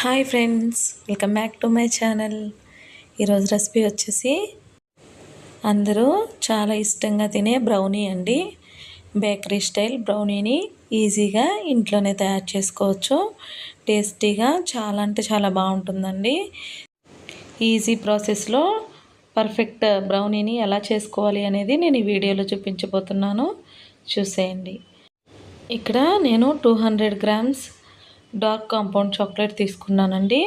Hi friends, welcome back to my channel. ఈరోజు recipe వచ్చేసి అందరూ చాలా ఇష్టంగా తినే బ్రౌనీ అండి. బేకరీ స్టైల్ బ్రౌనీని ఈజీగా ఇంట్లోనే తయారు చేసుకోవచ్చు. టేస్టీగా చాలా అంటే చాలా బాగుంటుందండి. ఈజీ ప్రాసెస్లో పర్ఫెక్ట్ బ్రౌనీని ఎలా చేసుకోవాలి అనేది నేను ఈ వీడియోలో చూపించబోతున్నాను. చూసేయండి. ఇక్కడ నేను 200 గ్రామ్స్ డార్క్ కాంపౌండ్ చాక్లెట్ తీసుకున్నానండి.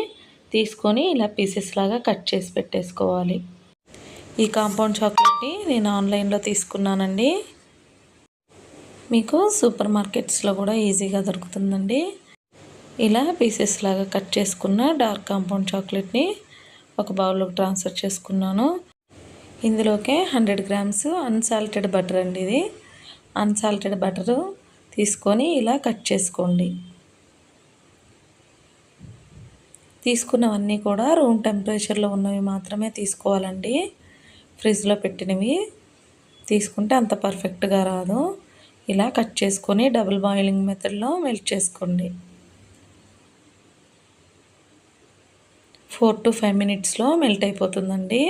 తీసుకొని ఇలా పీసెస్ లాగా కట్ చేసి పెట్టేసుకోవాలి. ఈ కాంపౌండ్ చాక్లెట్ని నేను ఆన్లైన్లో తీసుకున్నానండి. మీకు సూపర్ మార్కెట్స్లో కూడా ఈజీగా దొరుకుతుందండి. ఇలా పీసెస్ లాగా కట్ చేసుకున్న డార్క్ కాంపౌండ్ చాక్లెట్ని ఒక బౌల్లోకి ట్రాన్స్ఫర్ చేసుకున్నాను. ఇందులోకే 100 గ్రామ్స్ అన్సాల్టెడ్ బటర్ అండి. ఇది అన్సాల్టెడ్ బటరు తీసుకొని ఇలా కట్ చేసుకోండి. తీసుకున్నవన్నీ కూడా రూమ్ టెంపరేచర్లో ఉన్నవి మాత్రమే తీసుకోవాలండి. ఫ్రిడ్జ్లో పెట్టినవి తీసుకుంటే అంత పర్ఫెక్ట్గా రాదు. ఇలా కట్ చేసుకొని డబుల్ బాయిలింగ్ మెథడ్లో మెల్ట్ చేసుకోండి. 4 to 5 మినిట్స్లో మెల్ట్ అయిపోతుందండి.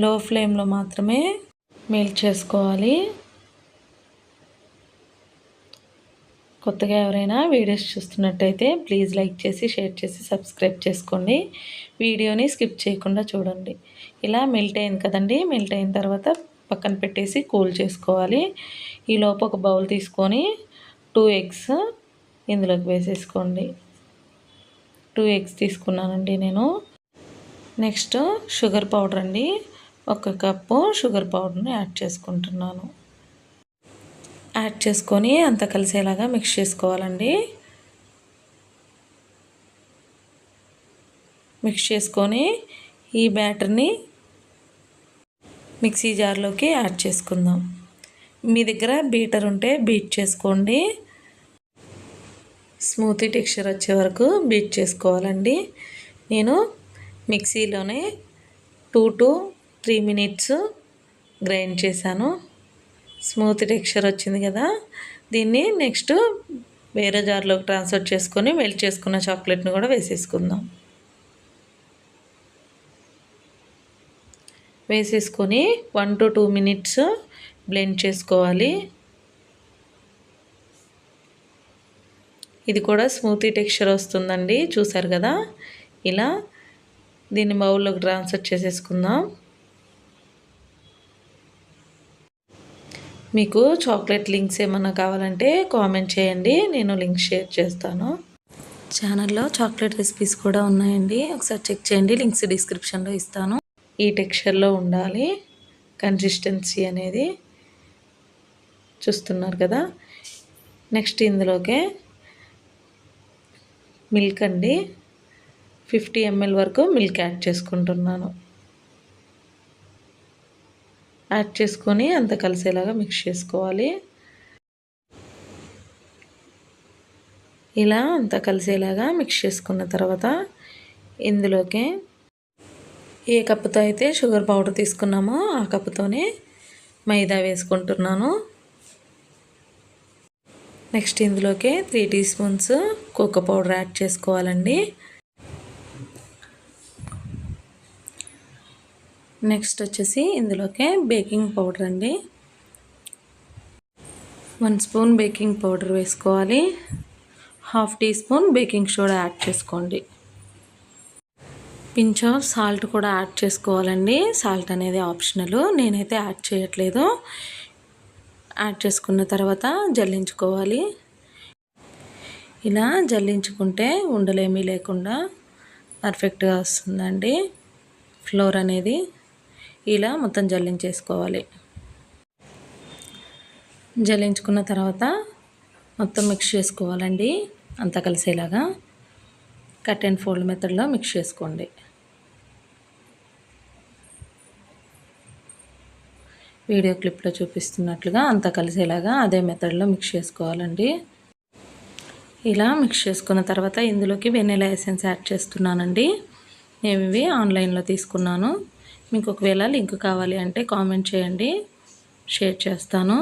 లో ఫ్లేమ్లో మాత్రమే మెల్ట్ చేసుకోవాలి. కొత్తగా ఎవరైనా వీడియోస్ చూస్తున్నట్టయితే ప్లీజ్ లైక్ చేసి, షేర్ చేసి, సబ్స్క్రైబ్ చేసుకోండి. వీడియోని స్కిప్ చేయకుండా చూడండి. ఇలా మెల్ట్ అయింది కదండి. మెల్ట్ అయిన తర్వాత పక్కన పెట్టేసి కూల్ చేసుకోవాలి. ఈలోపు ఒక బౌల్ తీసుకొని 2 ఎగ్స్ ఇందులోకి వేసేసుకోండి. 2 ఎగ్స్ తీసుకున్నానండి నేను. నెక్స్ట్ షుగర్ పౌడర్ అండి. 1 కప్పు షుగర్ పౌడర్ని యాడ్ చేసుకుంటున్నాను. యాడ్ చేసుకొని అంతా కలిసేలాగా మిక్స్ చేసుకోవాలండి. మిక్స్ చేసుకొని ఈ బ్యాటర్ని మిక్సీ జార్లోకి యాడ్ చేసుకుందాం. మీ దగ్గర బీటర్ ఉంటే బీట్ చేసుకోండి. స్మూతీ టెక్స్చర్ వచ్చే వరకు బీట్ చేసుకోవాలండి. నేను మిక్సీలోనే 2 to 3 మినిట్స్ గ్రైండ్ చేశాను. స్మూత్ టెక్స్చర్ వచ్చింది కదా. దీన్ని నెక్స్ట్ వేరే జార్లోకి ట్రాన్స్ఫర్ చేసుకొని మెల్ట్ చేసుకున్న చాక్లెట్ని కూడా వేసేసుకుందాం. వేసేసుకొని 1 to 2 మినిట్స్ బ్లెండ్ చేసుకోవాలి. ఇది కూడా స్మూతీ టెక్స్చర్ వస్తుందండి. చూసారు కదా. ఇలా దీన్ని బౌల్లోకి ట్రాన్స్ఫర్ చేసేసుకుందాం. మీకు చాక్లెట్ లింక్స్ ఏమన్నా కావాలంటే కామెంట్ చేయండి, నేను లింక్ షేర్ చేస్తాను. ఛానల్లో చాక్లెట్ రెసిపీస్ కూడా ఉన్నాయండి, ఒకసారి చెక్ చేయండి. లింక్స్ డిస్క్రిప్షన్లో ఇస్తాను. ఈ టెక్స్చర్లో ఉండాలి కన్సిస్టెన్సీ అనేది. చూస్తున్నారు కదా. నెక్స్ట్ ఇందులోకే మిల్క్ అండి. 50 ml వరకు మిల్క్ యాడ్ చేసుకుంటున్నాను. యాడ్ చేసుకొని అంత కలిసేలాగా మిక్స్ చేసుకోవాలి. ఇలా అంత కలిసేలాగా మిక్స్ చేసుకున్న తర్వాత ఇందులోకి ఏ కప్పుతో అయితే షుగర్ పౌడర్ తీసుకున్నామో ఆ కప్పుతోనే మైదా వేసుకుంటున్నాను. నెక్స్ట్ ఇందులోకి 3 teaspoons కోకో పౌడర్ యాడ్ చేసుకోవాలండి. నెక్స్ట్ వచ్చేసి ఇందులోకి బేకింగ్ పౌడర్ అండి. 1 స్పూన్ బేకింగ్ పౌడర్ వేసుకోవాలి. 1/2 teaspoon బేకింగ్ సోడా యాడ్ చేసుకోండి. పించ్ ఆఫ్ సాల్ట్ కూడా యాడ్ చేసుకోవాలండి. సాల్ట్ అనేది ఆప్షనల్, నేనైతే యాడ్ చేయట్లేదు. యాడ్ చేసుకున్న తర్వాత జల్లించుకోవాలి. ఇలా జల్లించుకుంటే ఉండలేమీ లేకుండా పర్ఫెక్ట్గా వస్తుందండి ఫ్లోర్ అనేది. ఇలా మొత్తం జల్లించేసుకోవాలి. జల్లించుకున్న తర్వాత మొత్తం మిక్స్ చేసుకోవాలండి అంతా కలిసేలాగా. కట్ అండ్ ఫోల్డ్ మెథడ్లో మిక్స్ చేసుకోండి. వీడియో క్లిప్లో చూపిస్తున్నట్లుగా అంతా కలిసేలాగా అదే మెథడ్లో మిక్స్ చేసుకోవాలండి. ఇలా మిక్స్ చేసుకున్న తర్వాత ఇందులోకి వెనిలా ఎసెన్స్ యాడ్ చేస్తున్నానండి. నేను ఇవి ఆన్లైన్లో తీసుకున్నాను. మీకు ఒకవేళ లింక్ కావాలి అంటే కామెంట్ చేయండి, షేర్ చేస్తాను.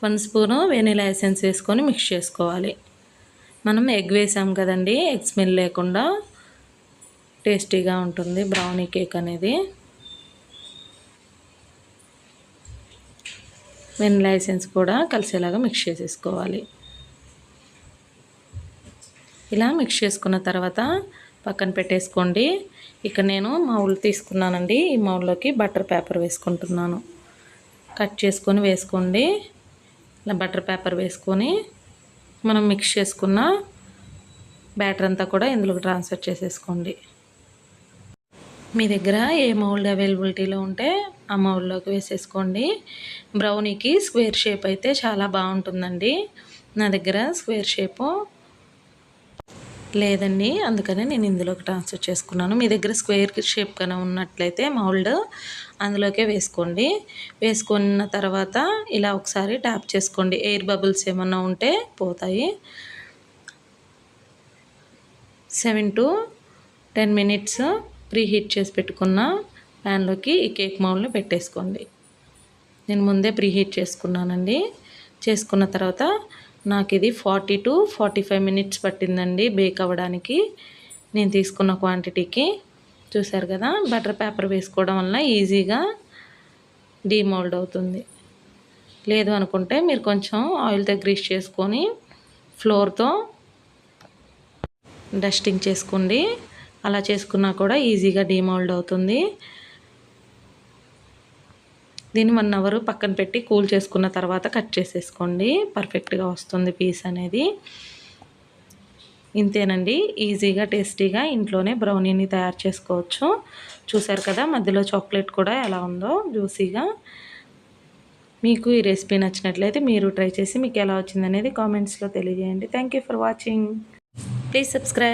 1 స్పూను వెనిలా ఎసెన్స్ వేసుకొని మిక్స్ చేసుకోవాలి. మనం ఎగ్ వేసాం కదండి, ఎగ్ స్మెల్ లేకుండా టేస్టీగా ఉంటుంది బ్రౌనీ కేక్ అనేది. వెనిలా ఎసెన్స్ కూడా కలిసేలాగా మిక్స్ చేసేసుకోవాలి. ఇలా మిక్స్ చేసుకున్న తర్వాత పక్కన పెట్టేసుకోండి. ఇక్కడ నేను మౌల్ తీసుకున్నానండి. ఈ మౌల్లోకి బటర్ పేపర్ వేసుకుంటున్నాను. కట్ చేసుకొని వేసుకోండి. ఇలా బటర్ పేపర్ వేసుకొని మనం మిక్స్ చేసుకున్న బ్యాటర్ అంతా కూడా ఇందులోకి ట్రాన్స్ఫర్ చేసేసుకోండి. మీ దగ్గర ఏ మౌల్డ్ అవైలబిలిటీలో ఉంటే ఆ మౌల్డ్లోకి వేసేసుకోండి. బ్రౌనీకి స్క్వేర్ షేప్ అయితే చాలా బాగుంటుందండి. నా దగ్గర స్క్వేర్ షేపు లేదండి, అందుకనే నేను ఇందులోకి ట్రాన్స్ఫర్ చేసుకున్నాను. మీ దగ్గర స్క్వేర్ షేప్ కన్నా ఉన్నట్లయితే మౌల్డ్ అందులోకే వేసుకోండి. వేసుకున్న తర్వాత ఇలా ఒకసారి ట్యాప్ చేసుకోండి. ఎయిర్ బబుల్స్ ఏమన్నా ఉంటే పోతాయి. 7 to 10 minutes ప్రీ హీట్ చేసి పెట్టుకున్న ప్యాన్లోకి ఈ కేక్ మౌల్డ్ని పెట్టేసుకోండి. నేను ముందే ప్రీ హీట్ చేసుకున్నానండి. చేసుకున్న తర్వాత నాకు ఇది 40 to 45 minutes పట్టిందండి బేక్ అవ్వడానికి. నేను తీసుకున్న క్వాంటిటీకి చూసారు కదా, బటర్ పేపర్ వేసుకోవడం వల్ల ఈజీగా డీమోల్డ్ అవుతుంది. లేదు అనుకుంటే మీరు కొంచెం ఆయిల్తో గ్రీస్ చేసుకొని ఫ్లోర్తో డస్టింగ్ చేసుకోండి. అలా చేసుకున్నా కూడా ఈజీగా డీమోల్డ్ అవుతుంది. దీన్ని 1 hour పక్కన పెట్టి కూల్ చేసుకున్న తర్వాత కట్ చేసేసుకోండి. పర్ఫెక్ట్గా వస్తుంది పీస్ అనేది. ఇంతేనండి, ఈజీగా టేస్టీగా ఇంట్లోనే బ్రౌనీని తయారు చేసుకోవచ్చు. చూసారు కదా మధ్యలో చాక్లెట్ కూడా ఎలా ఉందో జ్యూసీగా. మీకు ఈ రెసిపీ నచ్చినట్లయితే మీరు ట్రై చేసి మీకు ఎలా వచ్చిందనేది కామెంట్స్లో తెలియజేయండి. Thank you for watching. Please subscribe.